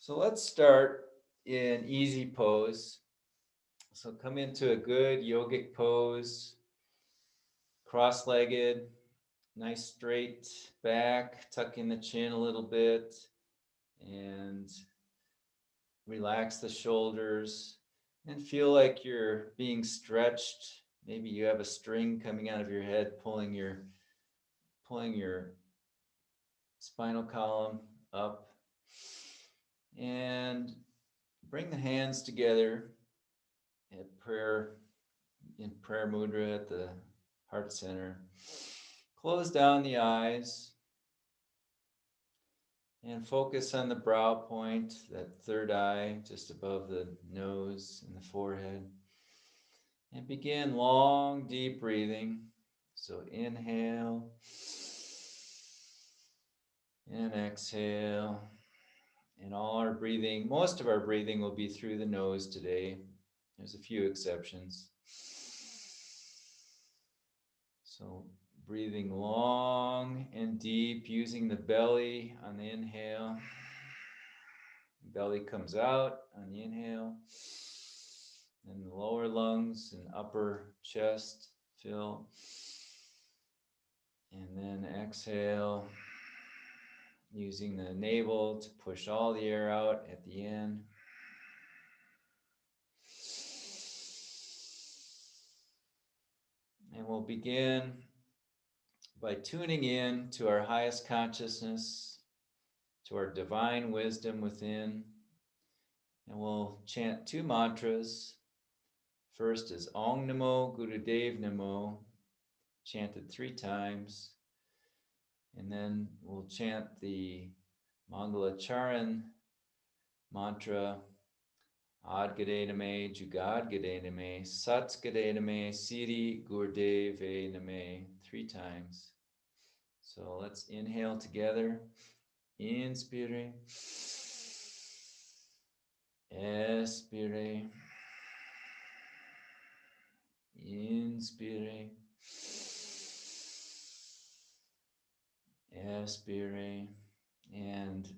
So let's start in easy pose. So come into a good yogic pose, cross-legged, nice straight back, tuck in the chin a little bit, and relax the shoulders and feel like you're being stretched. Maybe you have a string coming out of your head pulling your spinal column up, and bring the hands together at prayer mudra at the heart center. Close down the eyes and focus on the brow point, that third eye just above the nose and the forehead. And begin long, deep breathing. So inhale and exhale. And most of our breathing will be through the nose today. There's a few exceptions. So breathing long and deep, using the belly on the inhale. Belly comes out on the inhale. And the lower lungs and upper chest fill. And then exhale, using the navel to push all the air out at the end. And we'll begin by tuning in to our highest consciousness, to our divine wisdom within. And we'll chant two mantras. First is Om Namo Gurudev Namo, chanted 3 times. And then we'll chant the Mangalacharan mantra, Ad Gade Name, Jugad Gade Name, Sat Gade Name, Siri Gurdeve Name, 3 times. So let's inhale together. Inspire. Expire. Inspire. Expire. And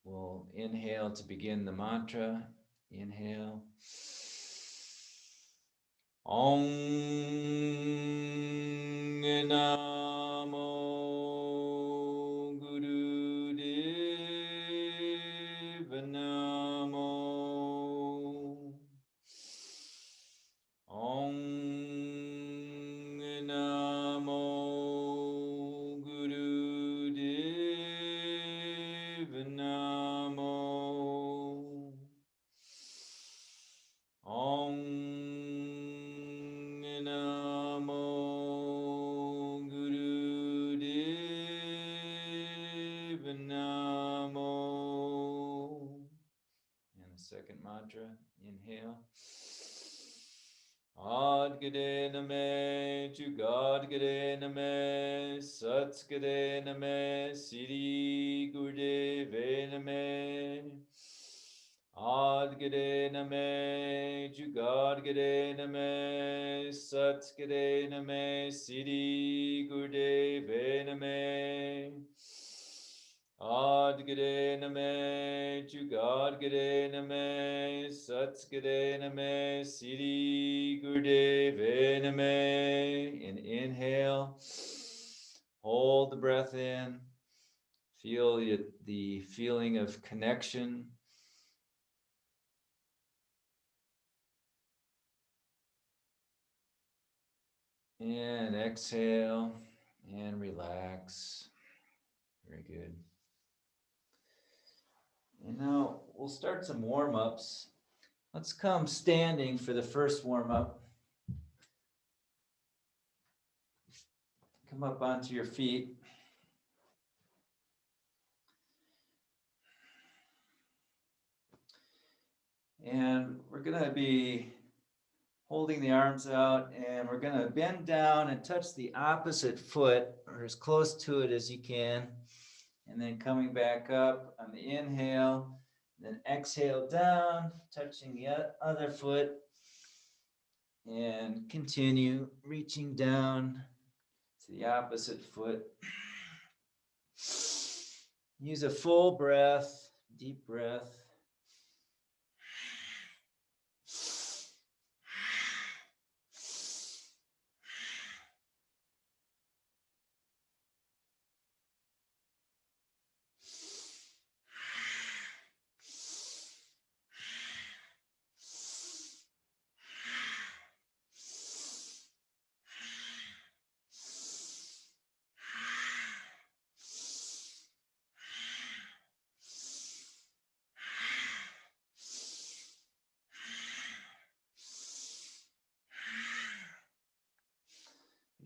we'll inhale to begin the mantra. Inhale. Om Namo Gurudev Namo. Om Namo Gurudev Namo. Om Namo Gurudev Namo. And the second mantra, inhale. Ad Gade Name, Jugad Gade Name, Sat Gade Name, Siri Gurdeve Name. Ad Gade Name, Jugad Gade Name, Sat Gade Name, Siri Gurdeve Name. Ad Gade Name, Jugad Gade Name, Sat Gade Name, Siri Gurdeve Name. And inhale, hold the breath in, feel the feeling of connection. And exhale and relax. Very good. And now we'll start some warm-ups. Let's come standing for the first warm-up. Come up onto your feet. And we're going to be holding the arms out, and we're going to bend down and touch the opposite foot, or as close to it as you can. And then coming back up on the inhale, then exhale down, touching the other foot, and continue reaching down to the opposite foot. Use a full breath, deep breath.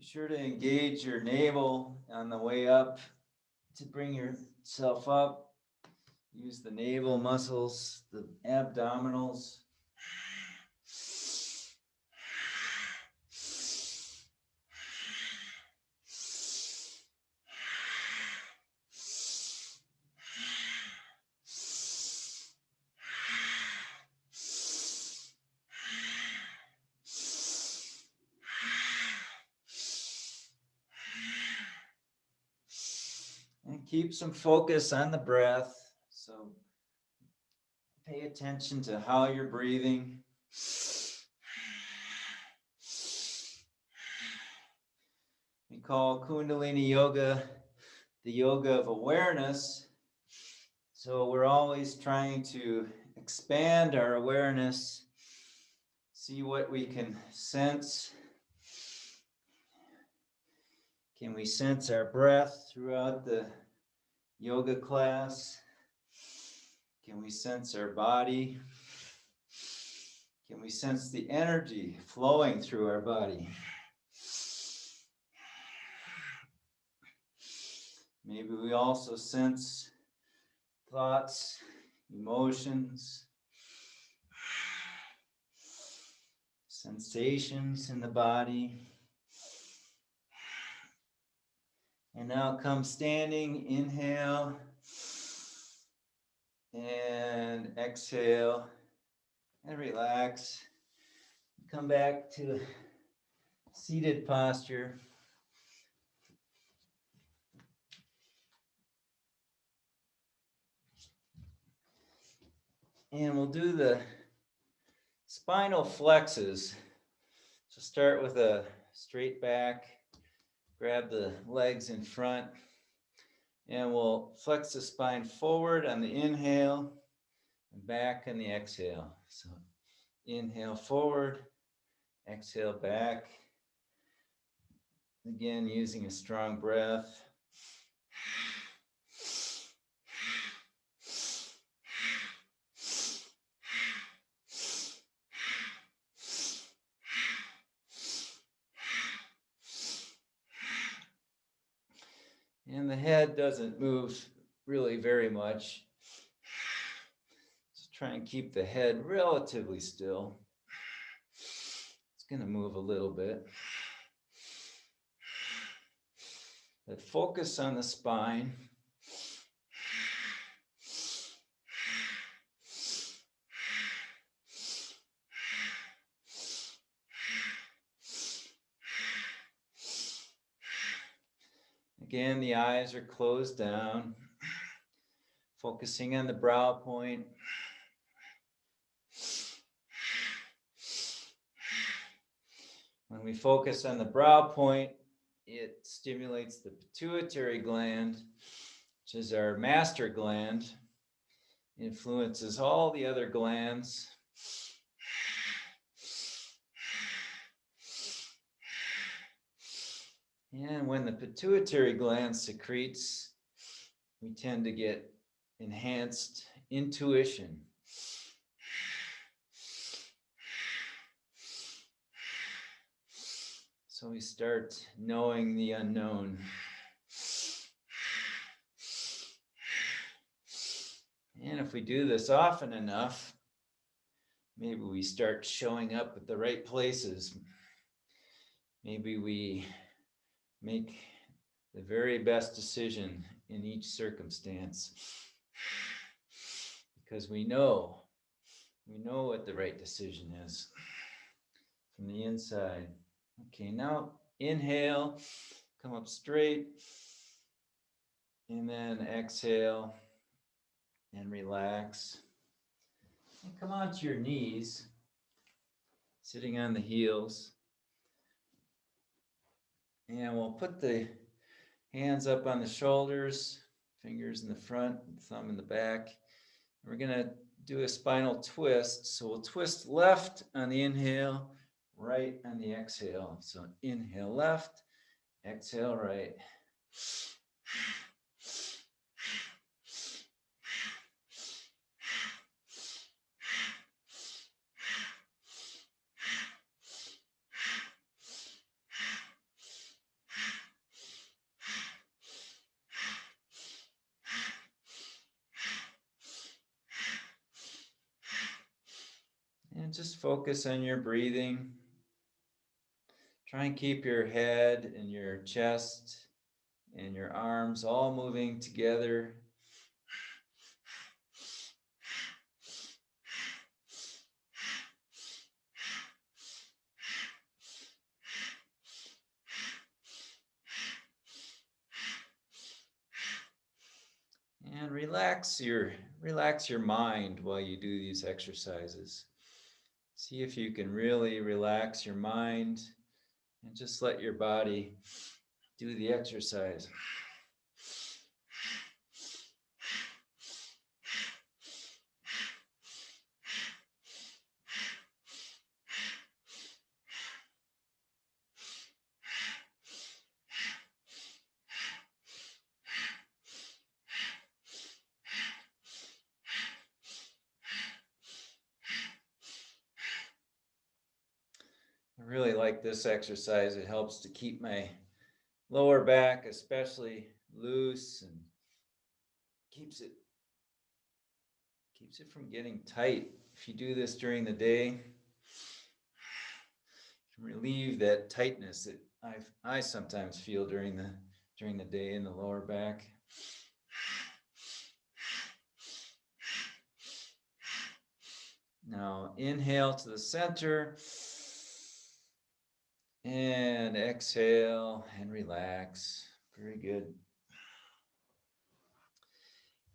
sure to engage your navel on the way up to bring yourself up. Use the navel muscles, the abdominals. And keep some focus on the breath. So pay attention to how you're breathing. We call Kundalini Yoga the yoga of awareness. So we're always trying to expand our awareness, see what we can sense. Can we sense our breath throughout the yoga class? Can we sense our body? Can we sense the energy flowing through our body? Maybe we also sense thoughts, emotions, sensations in the body. And now come standing, inhale, and exhale, and relax. Come back to seated posture. And we'll do the spinal flexes. So start with a straight back, grab the legs in front, and we'll flex the spine forward on the inhale and back on the exhale. So inhale forward, exhale back. Again, using a strong breath. And the head doesn't move really very much. So try and keep the head relatively still. It's going to move a little bit. But focus on the spine. Again, the eyes are closed down, focusing on the brow point. When we focus on the brow point, it stimulates the pituitary gland, which is our master gland, influences all the other glands. And when the pituitary gland secretes, we tend to get enhanced intuition. So we start knowing the unknown. And if we do this often enough, maybe we start showing up at the right places. Maybe we make the very best decision in each circumstance. Because we know what the right decision is from the inside. Okay, now inhale, come up straight, and then exhale and relax. And come onto your knees, sitting on the heels. And we'll put the hands up on the shoulders, fingers in the front, thumb in the back. And we're going to do a spinal twist. So we'll twist left on the inhale, right on the exhale. So inhale left, exhale right. And just focus on your breathing. Try and keep your head and your chest and your arms all moving together. And relax your mind while you do these exercises. See if you can really relax your mind and just let your body do the exercise. I really like this exercise. It helps to keep my lower back especially loose and keeps it from getting tight. If you do this during the day, you can relieve that tightness that I sometimes feel during the day in the lower back. Now inhale to the center and exhale and relax. Very good.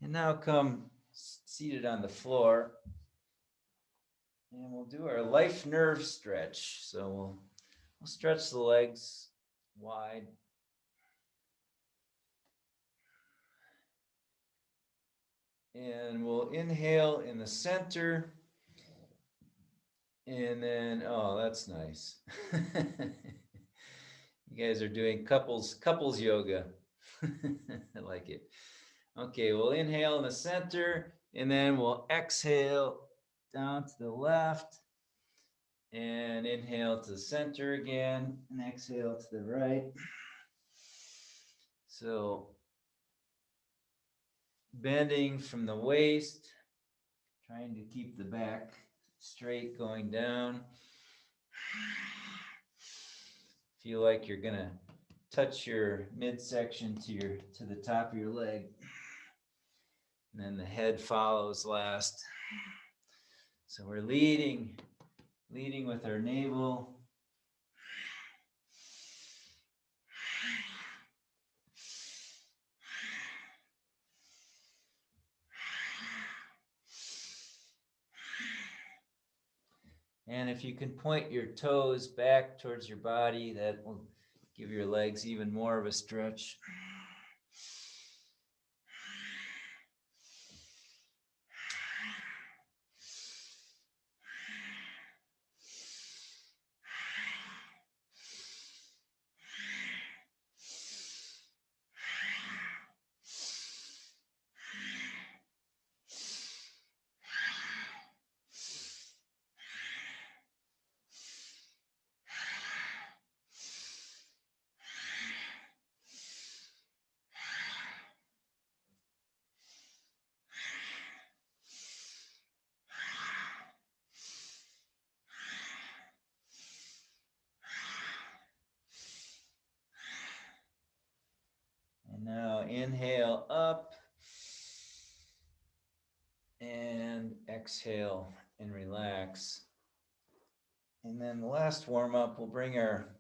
And now come seated on the floor, and we'll do our life nerve stretch. So we'll stretch the legs wide. And we'll inhale in the center. And then, oh, that's nice. You guys are doing couples yoga. I like it. Okay, we'll inhale in the center, and then we'll exhale down to the left, and inhale to the center again, and exhale to the right. So bending from the waist, trying to keep the back straight going down. Feel like you're gonna touch your midsection to the top of your leg. And then the head follows last. So we're leading with our navel. And if you can point your toes back towards your body, that will give your legs even more of a stretch. And now inhale up and exhale and relax. And then the last warm up, we'll bring our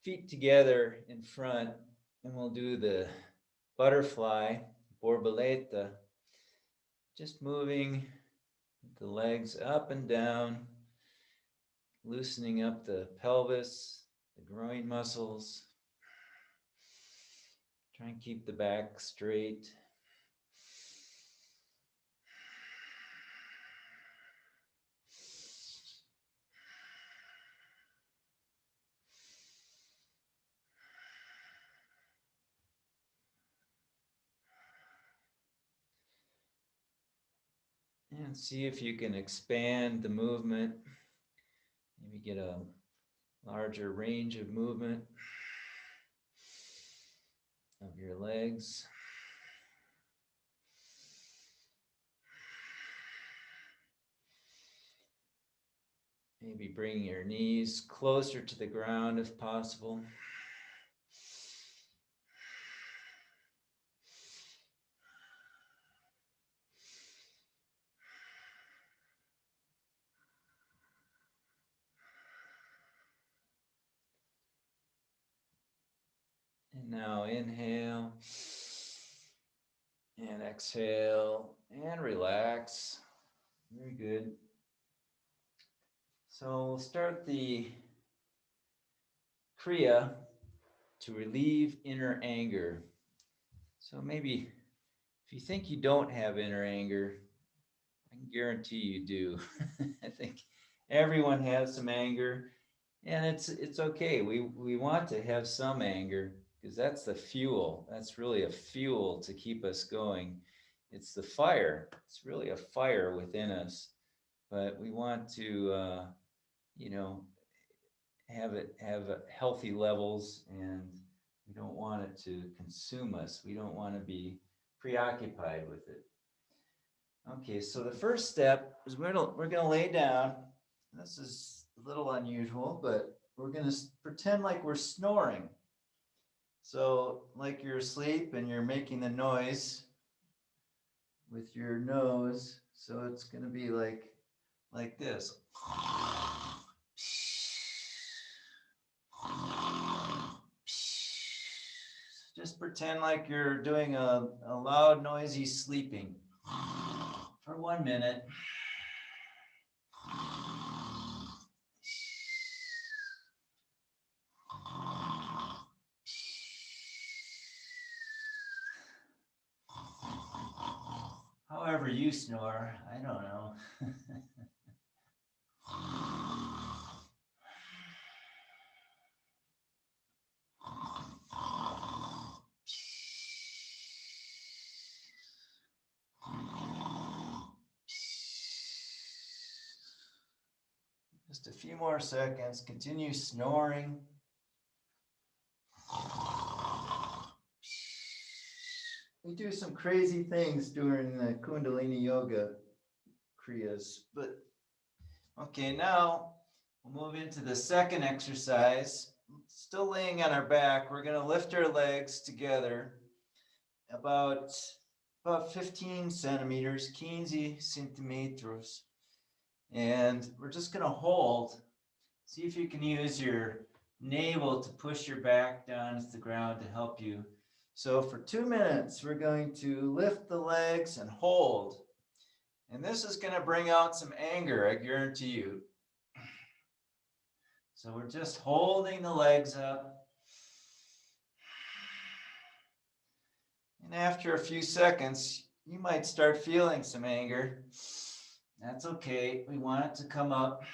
feet together in front and we'll do the butterfly, borboleta, just moving the legs up and down, loosening up the pelvis, the groin muscles. Try and keep the back straight. And see if you can expand the movement. Maybe get a larger range of movement of your legs. Maybe bringing your knees closer to the ground if possible. And now inhale and exhale and relax. Very good. So we'll start the Kriya to relieve inner anger. So maybe if you think you don't have inner anger, I can guarantee you do. I think everyone has some anger, and it's okay. We want to have some anger because that's the fuel. That's really a fuel to keep us going. It's the fire. It's really a fire within us, but we want to you know have healthy levels, and we don't want it to consume us. We don't want to be preoccupied with it. Okay, so the first step is we're gonna lay down. This is a little unusual, but we're gonna pretend like we're snoring. So like you're asleep and you're making the noise with your nose. So it's gonna be like this. Just pretend like you're doing a loud, noisy sleeping for 1 minute. However you snore, I don't know. Just a few more seconds. Continue snoring. We do some crazy things during the Kundalini Yoga Kriyas. But okay, now we'll move into the second exercise. Still laying on our back, we're going to lift our legs together about 15 centimeters, 15 centimeters. And we're just going to hold. See if you can use your navel to push your back down to the ground to help you. So for 2 minutes, we're going to lift the legs and hold. And this is going to bring out some anger, I guarantee you. So we're just holding the legs up. And after a few seconds, you might start feeling some anger. That's okay. We want it to come up.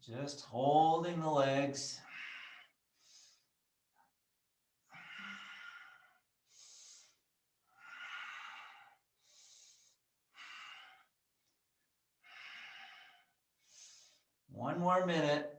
Just holding the legs. One more minute.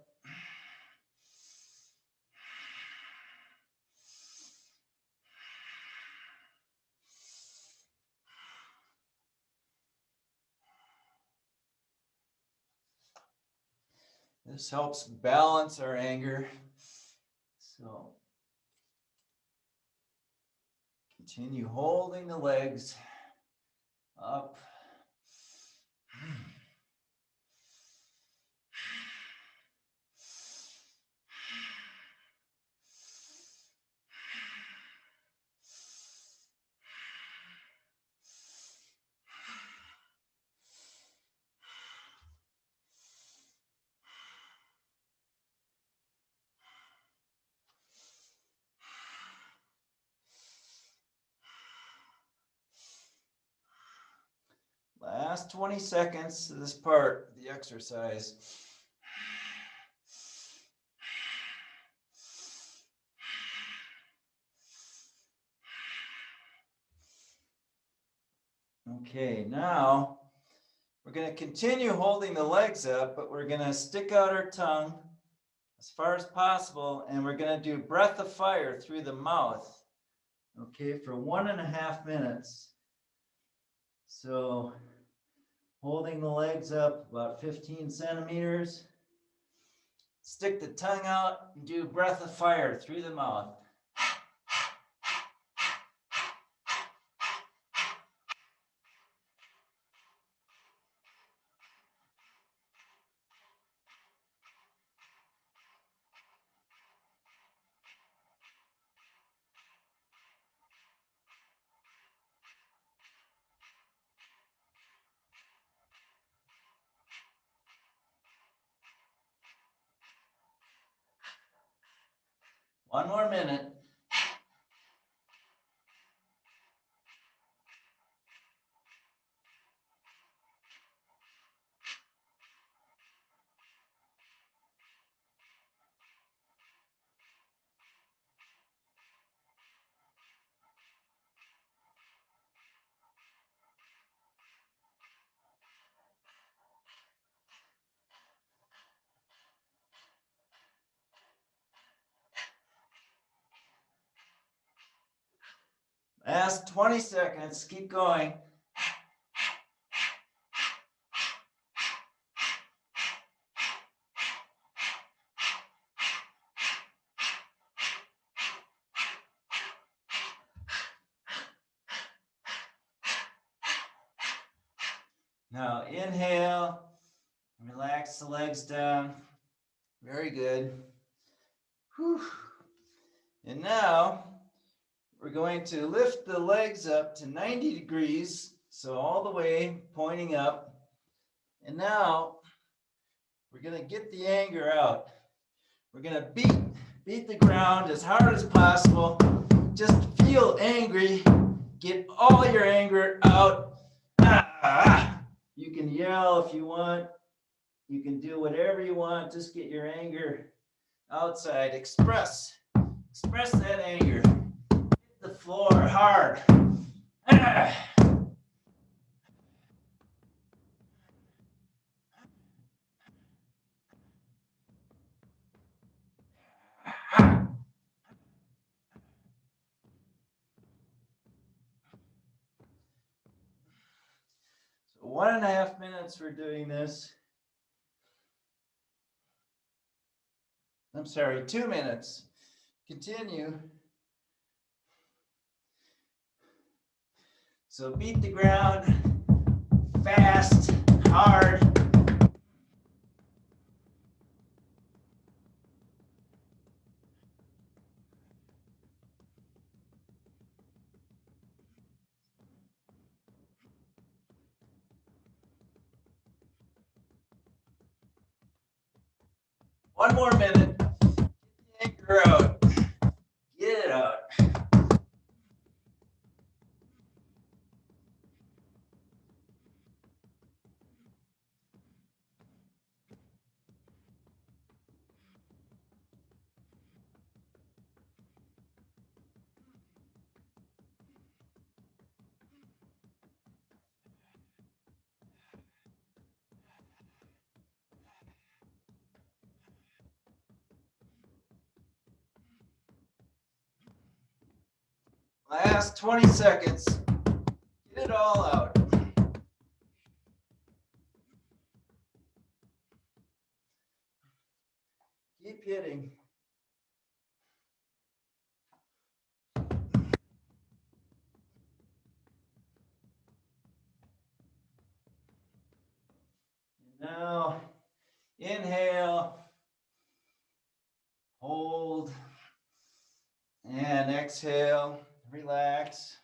This helps balance our anger. So continue holding the legs up. Last 20 seconds of this part of the exercise. Okay, now we're going to continue holding the legs up, but we're going to stick out our tongue as far as possible, and we're going to do breath of fire through the mouth. okay, for 1.5 minutes. So holding the legs up about 15 centimeters. Stick the tongue out and do breath of fire through the mouth. One more minute. Last 20 seconds. Keep going. Now inhale, relax the legs down. Very good. Whew. And now we're going to lift the legs up to 90 degrees, so all the way pointing up. And now we're going to get the anger out. We're going to beat the ground as hard as possible. Just feel angry. Get all your anger out. You can yell if you want. You can do whatever you want. Just get your anger outside. Express that anger. Hit the floor hard. So 1.5 minutes for doing this. I'm sorry, 2 minutes. Continue. So beat the ground fast, hard. One more minute. Get the anger out. Get it out. Last 20 seconds. Get it all out. Keep hitting. Now, inhale, hold, and exhale, relax.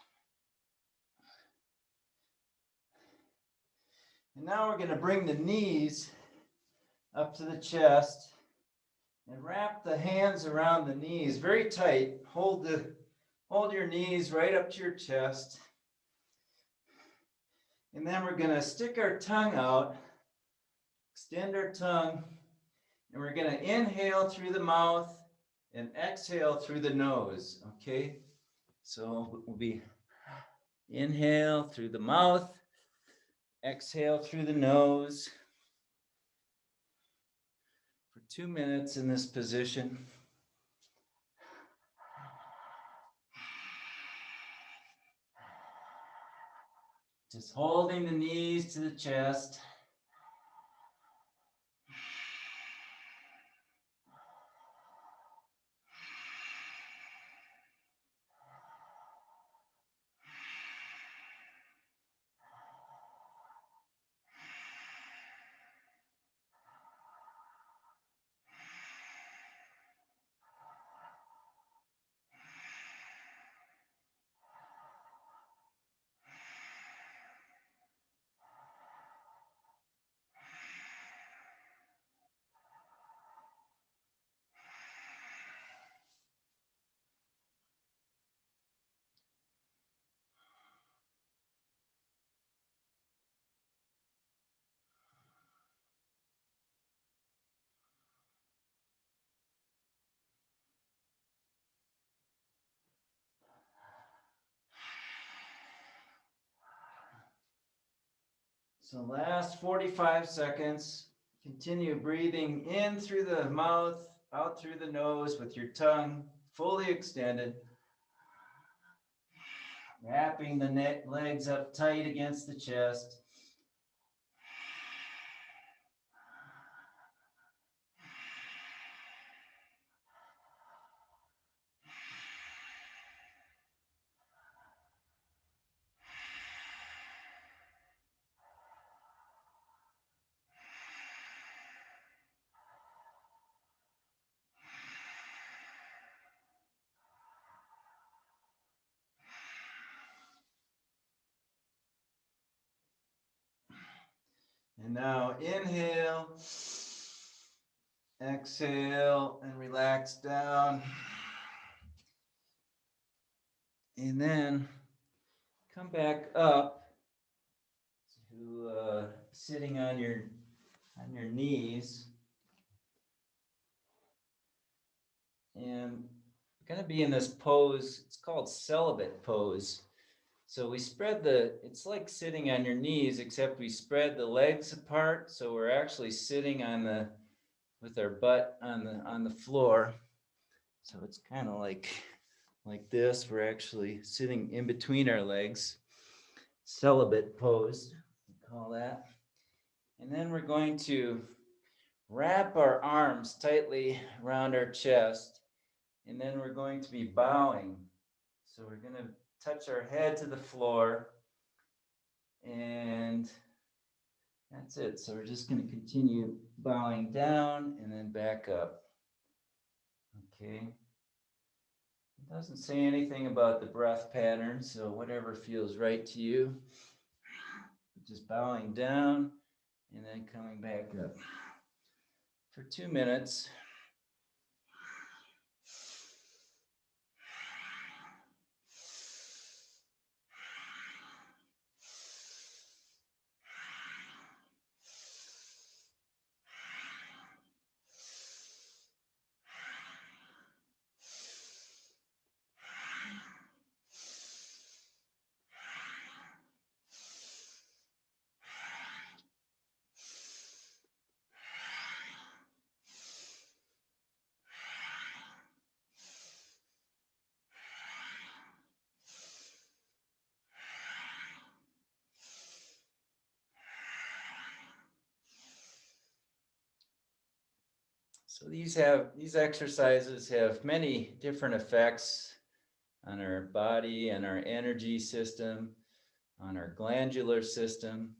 And now we're going to bring the knees up to the chest and wrap the hands around the knees very tight. Hold your knees right up to your chest. And then we're going to stick our tongue out, extend our tongue, and we're going to inhale through the mouth and exhale through the nose, okay? So we'll be inhale through the mouth, exhale through the nose for 2 minutes in this position. Just holding the knees to the chest. So last 45 seconds, continue breathing in through the mouth, out through the nose with your tongue fully extended. Wrapping the legs up tight against the chest. And now inhale, exhale, and relax down. And then come back up to sitting on your knees. And we're going to be in this pose. It's called celibate pose. So we spread it's like sitting on your knees, except we spread the legs apart. So we're actually sitting with our butt on the floor. So it's kind of like this. We're actually sitting in between our legs. Celibate pose, we call that. And then we're going to wrap our arms tightly around our chest. And then we're going to be bowing. So we're going to touch our head to the floor. And that's it. So we're just going to continue bowing down and then back up. Okay. It doesn't say anything about the breath pattern, so whatever feels right to you. Just bowing down and then coming back up for 2 minutes. So these exercises have many different effects on our body and our energy system, on our glandular system.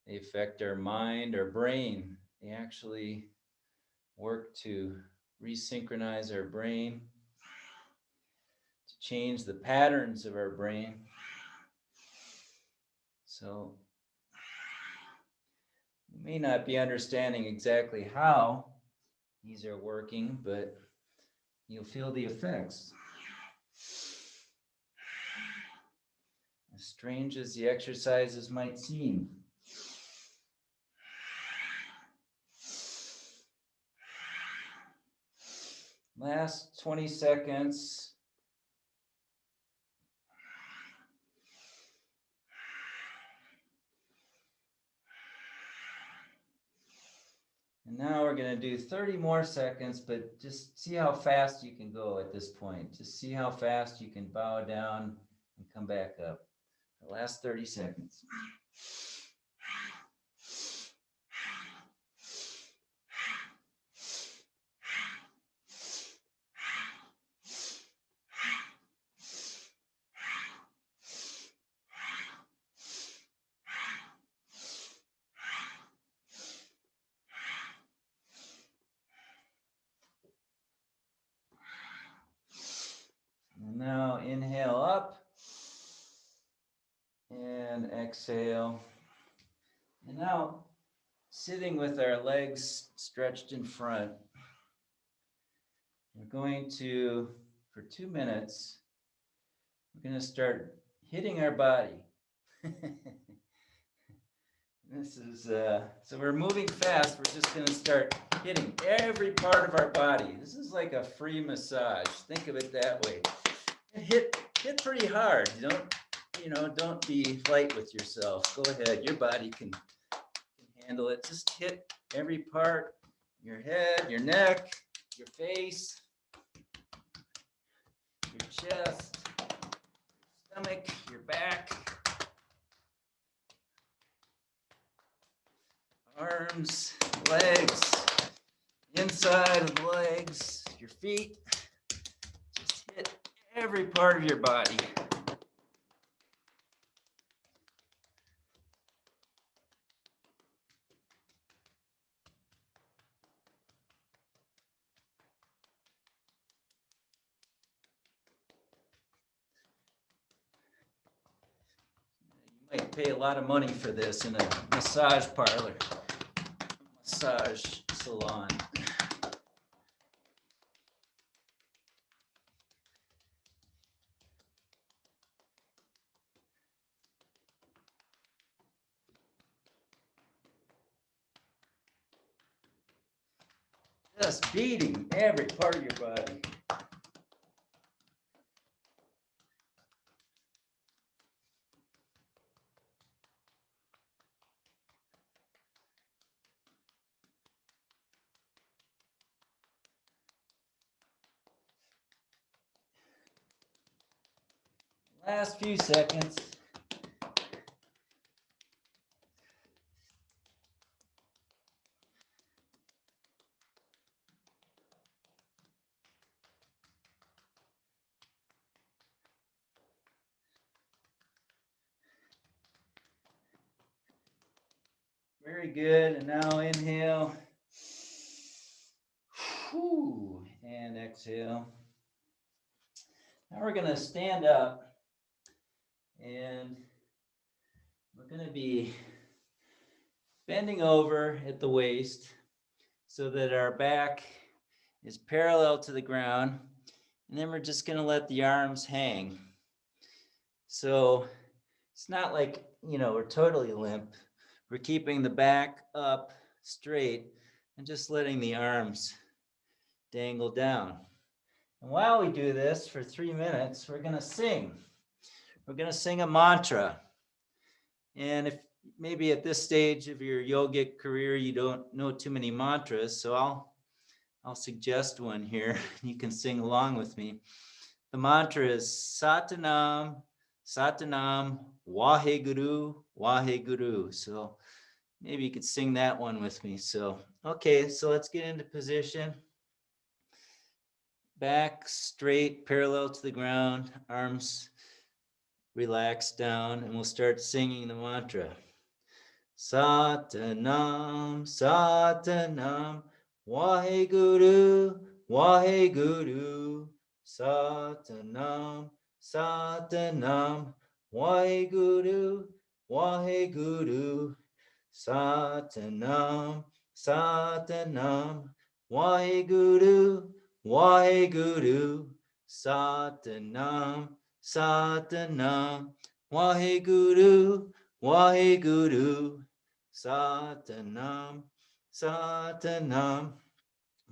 They affect our mind, our brain. They actually work to resynchronize our brain, to change the patterns of our brain. So you may not be understanding exactly how these are working, but you'll feel the effects. As strange as the exercises might seem. Last 20 seconds. And now we're going to do 30 more seconds, but just see how fast you can go at this point. Just see how fast you can bow down and come back up. The last 30 seconds. And now inhale up and exhale. And now sitting with our legs stretched in front, we're going to, for 2 minutes, we're going to start hitting our body. This is, so we're moving fast. We're just going to start hitting every part of our body. This is like a free massage. Think of it that way. And hit pretty hard. Don't be light with yourself. Go ahead. Your body can handle it. Just hit every part, your head, your neck, your face, your chest, stomach, your back, arms, legs, inside of the legs, your feet. Just hit every part of your body. You might pay a lot of money for this in a massage parlor, massage salon. Just beating every part of your body. Last few seconds. Very good. And now inhale. Whew. And exhale. Now we're going to stand up and we're going to be bending over at the waist so that our back is parallel to the ground. And then we're just going to let the arms hang. So it's not like, we're totally limp. We're keeping the back up straight and just letting the arms dangle down. And while we do this for 3 minutes, we're going to sing. We're going to sing a mantra. And if maybe at this stage of your yogic career, you don't know too many mantras, so I'll suggest one here. You can sing along with me. The mantra is Satanam, Satanam, Waheguru, Waheguru. So maybe you could sing that one with me. So, okay, so let's get into position. Back straight, parallel to the ground, arms relaxed down, and we'll start singing the mantra. Satanam, Satanam, Waheguru, Waheguru. Satanam, Satanam, Waheguru, Waheguru. Satanam, Satanam, Waheguru, Waheguru. Satanam, Satanam, Waheguru, Waheguru. Satanam, Satanam,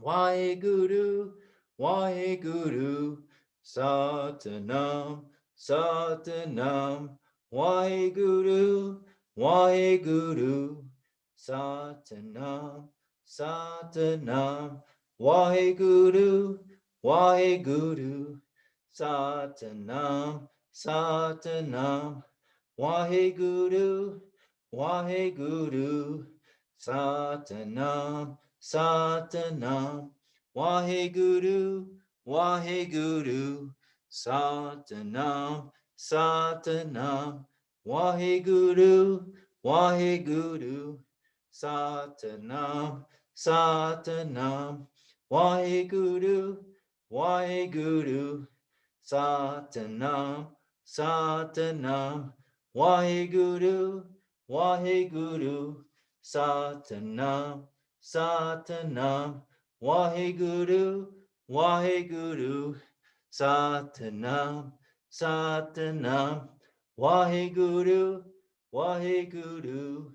Waheguru, Waheguru. Satanam, Satanam, Waheguru, Waheguru. Satanam, Satanam, Waheguru, Waheguru. Satanam, Satanam, Waheguru, Waheguru, Satanam, Satanam, Waheguru, Waheguru, Satanam, Satanam, Waheguru, Waheguru, Satanam, Satanam, Waheguru, Waheguru, Satanam, Satanam, Waheguru, Waheguru, Satanam, Satanam, Waheguru, Waheguru, Satanam, Satanam, Waheguru, Waheguru,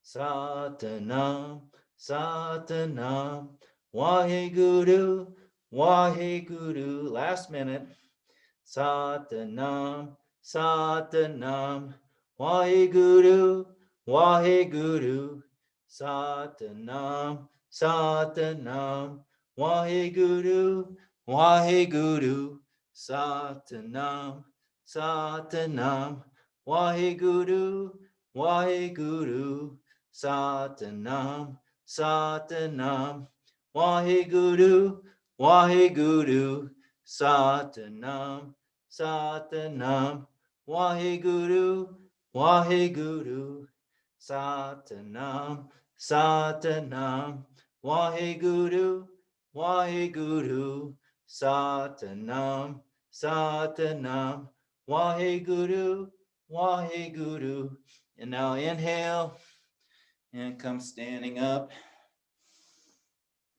Satanam, Satanam, Waheguru, Waheguru. Last minute. Satanam, Satanam, Waheguru, Waheguru, Satanam, Satanam, Waheguru, Waheguru, Satanam, Satanam, Waheguru, Waheguru, Satanam, Satanam, Waheguru, Waheguru, Satanam, Satanam, Waheguru, Waheguru, Satanam, Satanam, Waheguru, Waheguru, Satanam, Satanam, Waheguru, Waheguru. And now inhale and come standing up.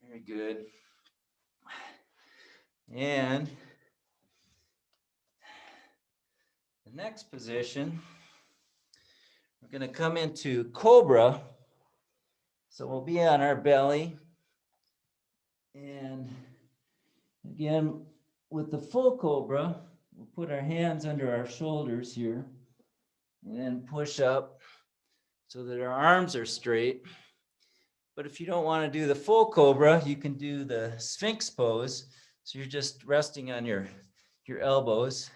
Very good. And the next position, we're going to come into Cobra. So we'll be on our belly. And again, with the full Cobra, we'll put our hands under our shoulders here and then push up so that our arms are straight. But if you don't want to do the full Cobra, you can do the Sphinx pose. So you're just resting on your elbows.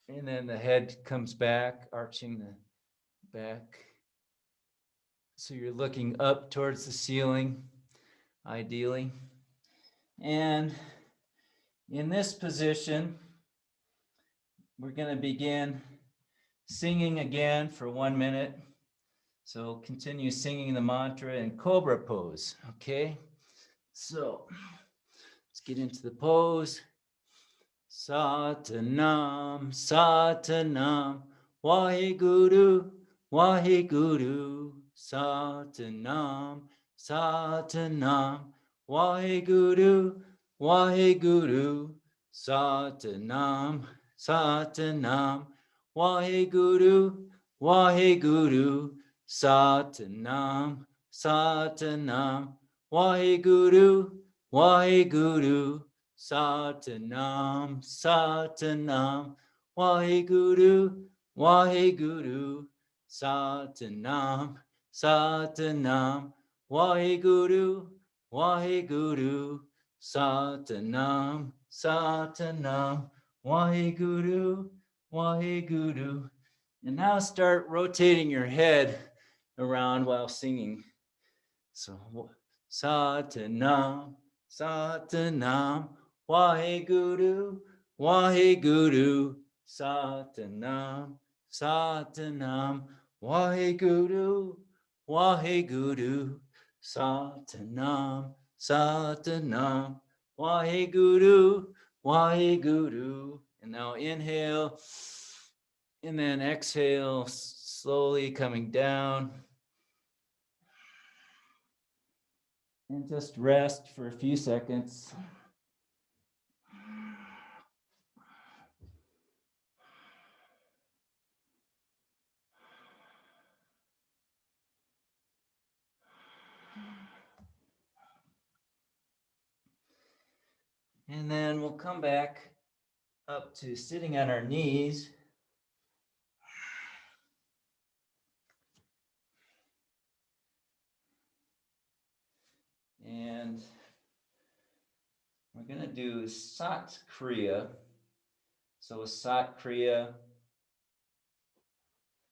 And then the head comes back, arching the back. So you're looking up towards the ceiling, ideally. And in this position, we're going to begin singing again for 1 minute. So continue singing the mantra in Cobra pose, okay? So let's get into the pose. Satanam, Satanam, Waheguru, Waheguru, Satanam, Satanam, Waheguru, Waheguru, Satanam, Satanam, Waheguru, Waheguru, Satanam, Satanam, Waheguru, Waheguru, Satanam, Satanam, Waheguru, Waheguru, Satanam, Satanam, Waheguru, Waheguru, Satanam, Satanam, Waheguru, Waheguru. And now start rotating your head around while singing. So, Satanam, Satanam, Waheguru, Waheguru, Satanam, Satanam, Waheguru, Waheguru, Satanam, Satanam, Waheguru, Waheguru. And now inhale, and then exhale, slowly coming down. And just rest for a few seconds. And then we'll come back up to sitting on our knees. And we're going to do Sat Kriya. So Sat Kriya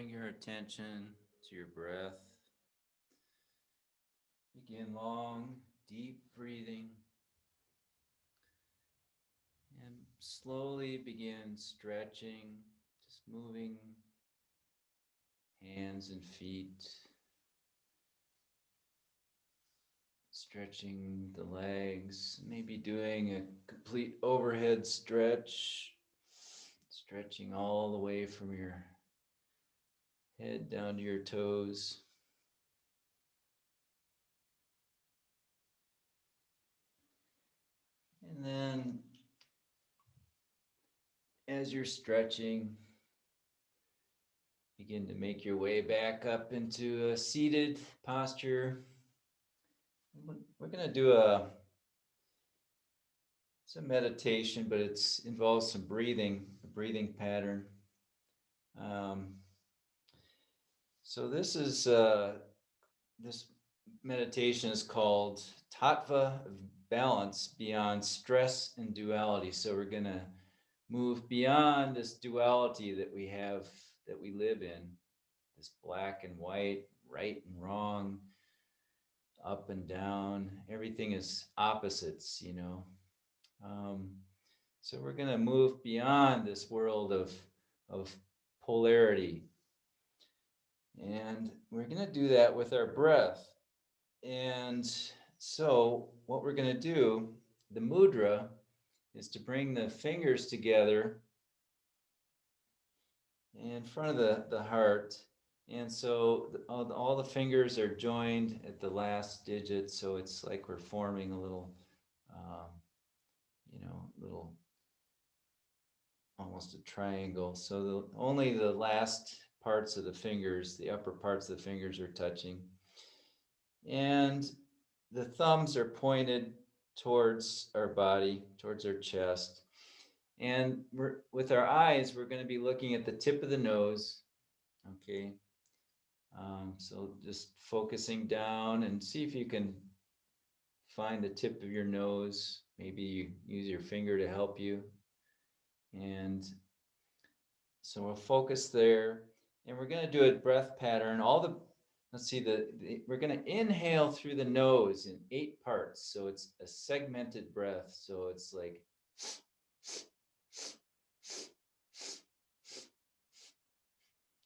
bring your attention to your breath. Begin long, deep breathing. And slowly begin stretching, just moving hands and feet. Stretching the legs, maybe doing a complete overhead stretch. Stretching all the way from your head down to your toes. And then as you're stretching, begin to make your way back up into a seated posture. We're going to do it's a meditation, but it involves some breathing, a breathing pattern. So this meditation is called Tattva, balance beyond stress and duality. So we're going to move beyond this duality that we have, that we live in, this black and white, right and wrong, up and down. Everything is opposites, you know. So we're going to move beyond this world of polarity. And we're going to do that with our breath. And so what we're going to do, the mudra, is to bring the fingers together in front of the heart. And so all the fingers are joined at the last digit. So it's like we're forming a little, little, almost a triangle. So only the last parts of the fingers, the upper parts of the fingers are touching. And the thumbs are pointed towards our body, towards our chest. And with our eyes, we're going to be looking at the tip of the nose. Okay. So just focusing down, and see if you can find the tip of your nose. Maybe you use your finger to help you. And so we'll focus there, and we're going to do a breath pattern. Let's see, we're going to inhale through the nose in 8 parts. So it's a segmented breath. So it's like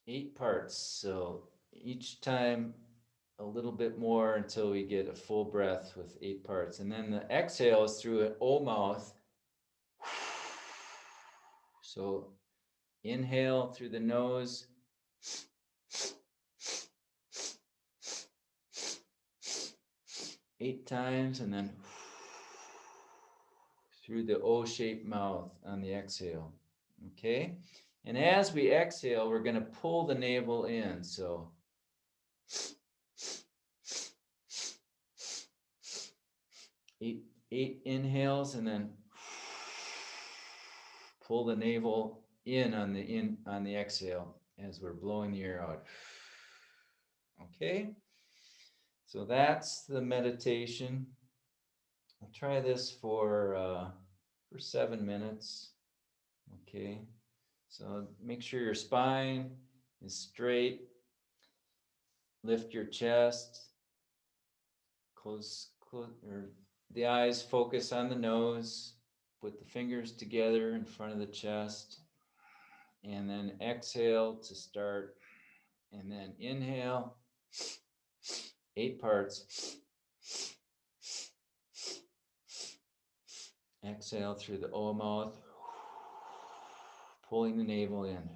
8 parts. So each time a little bit more until we get a full breath with 8 parts. And then the exhale is through an O mouth. So inhale through the nose. 8 times, and then through the O-shaped mouth on the exhale. Okay? And as we exhale, we're going to pull the navel in. So eight inhales, and then pull the navel in on the exhale as we're blowing the air out. Okay? So that's the meditation. I'll try this for 7 minutes. Okay? So make sure your spine is straight. Lift your chest. Close, or the eyes focus on the nose. Put the fingers together in front of the chest. And then exhale to start. And then inhale. 8 parts. Exhale through the O mouth. Pulling the navel in.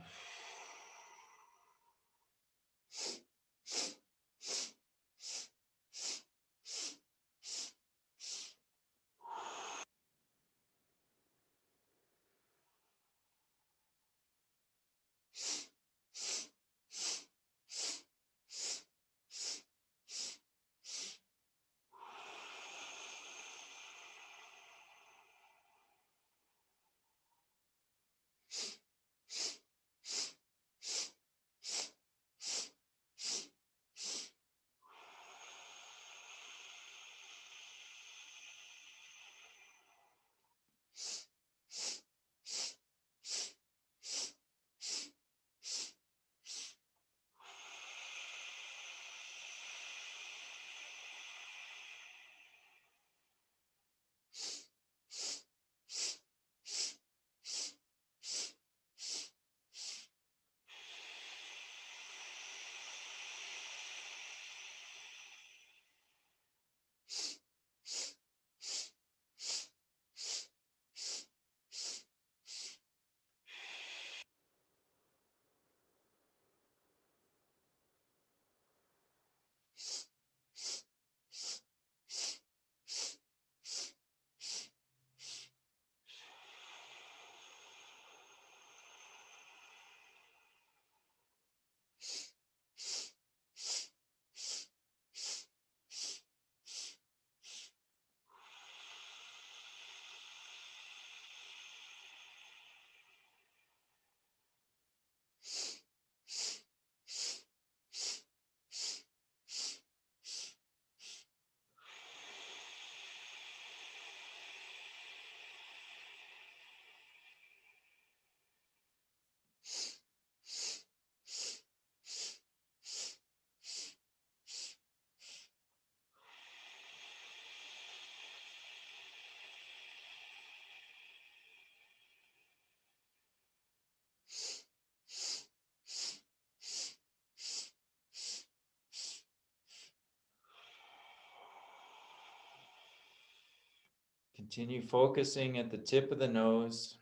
Continue focusing at the tip of the nose.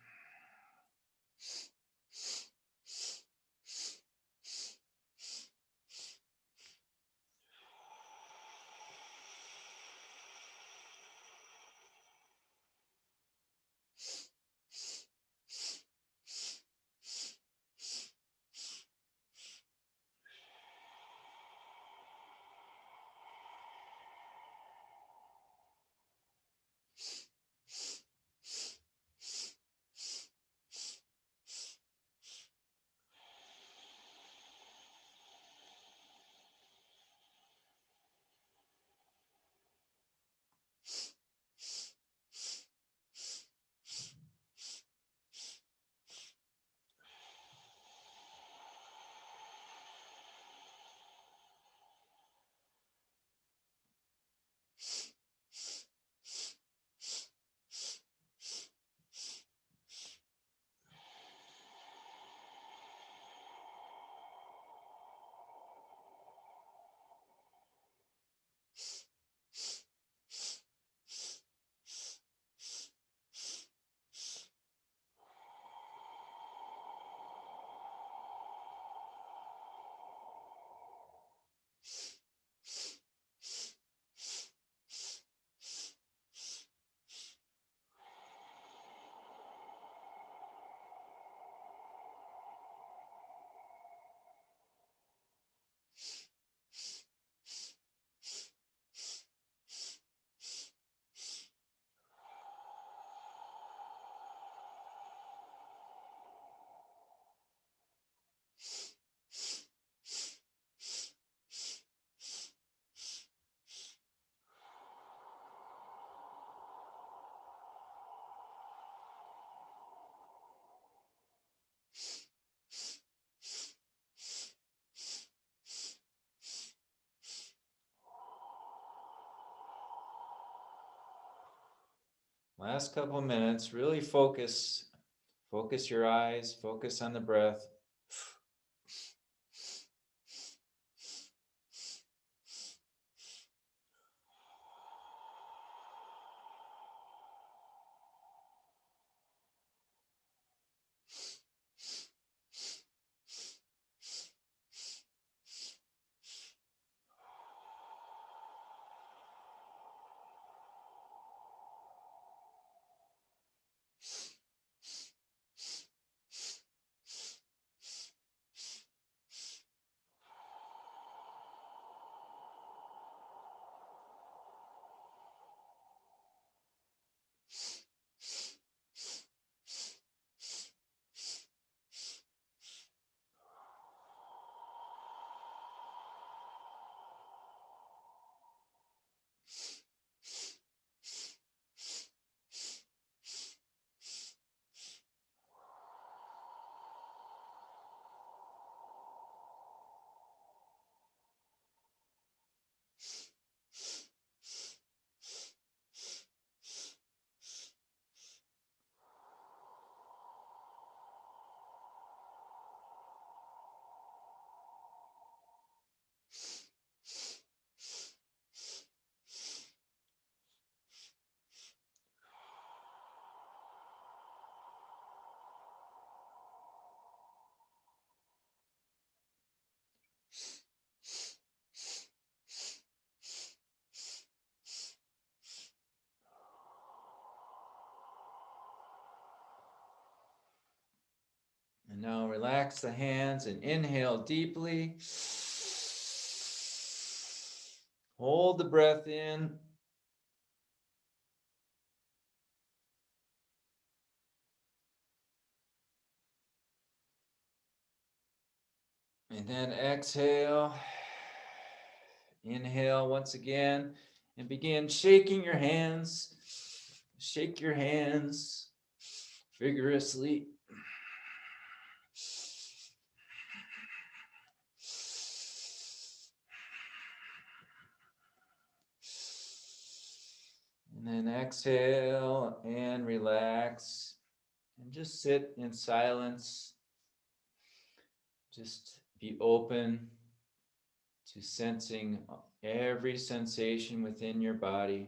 Last couple of minutes, really focus. Focus your eyes, focus on the breath. And now relax the hands and inhale deeply. Hold the breath in. And then exhale. Inhale once again and begin shaking your hands. Shake your hands vigorously. And then exhale and relax. And just sit in silence. Just be open to sensing every sensation within your body.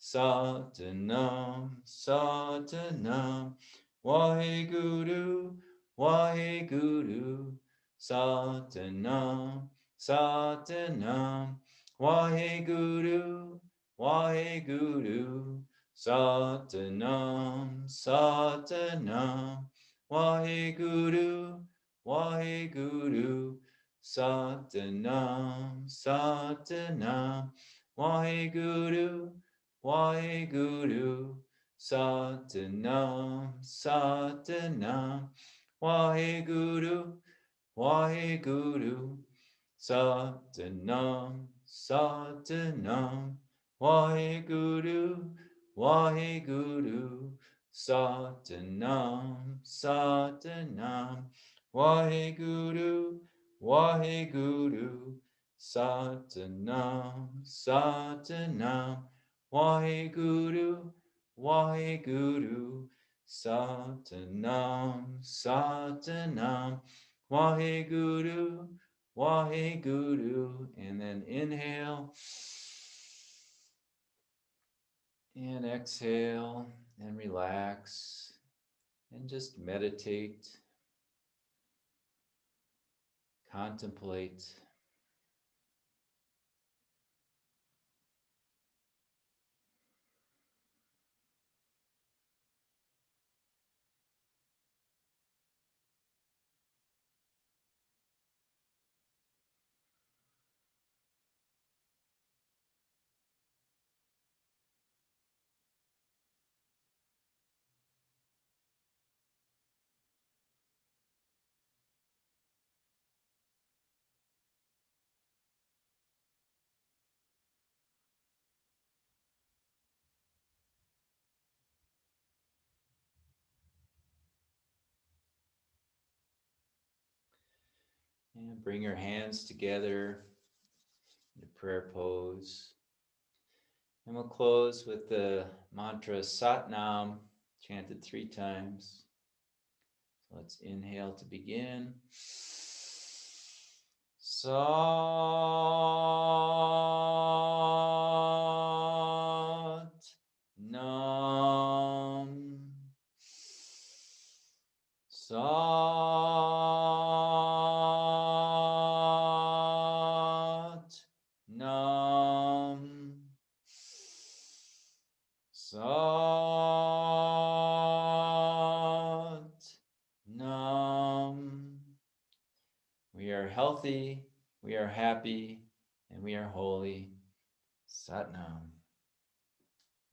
Satanam, Satanam, Waheguru, Waheguru, Satanam, Satanam, Waheguru, Waheguru, Satanam, Satanam, Waheguru, Waheguru, Satanam, Satanam, Waheguru, Waheguru, Satanam, Satanam, Waheguru, Waheguru, Satanam, Satanam, Waheguru, Waheguru, Satanam, Satanam, Waheguru, Waheguru, Satanam, Satanam, Waheguru, Waheguru, Satanam, Satanam, Waheguru, Waheguru. And then inhale and exhale and relax and just meditate, contemplate. And bring your hands together in a prayer pose. And we'll close with the mantra Sat Nam, chanted 3 times. So let's inhale to begin. Sat Nam. Sat Nam. Sat Nam. We are healthy, we are happy, and we are holy. Sat Nam.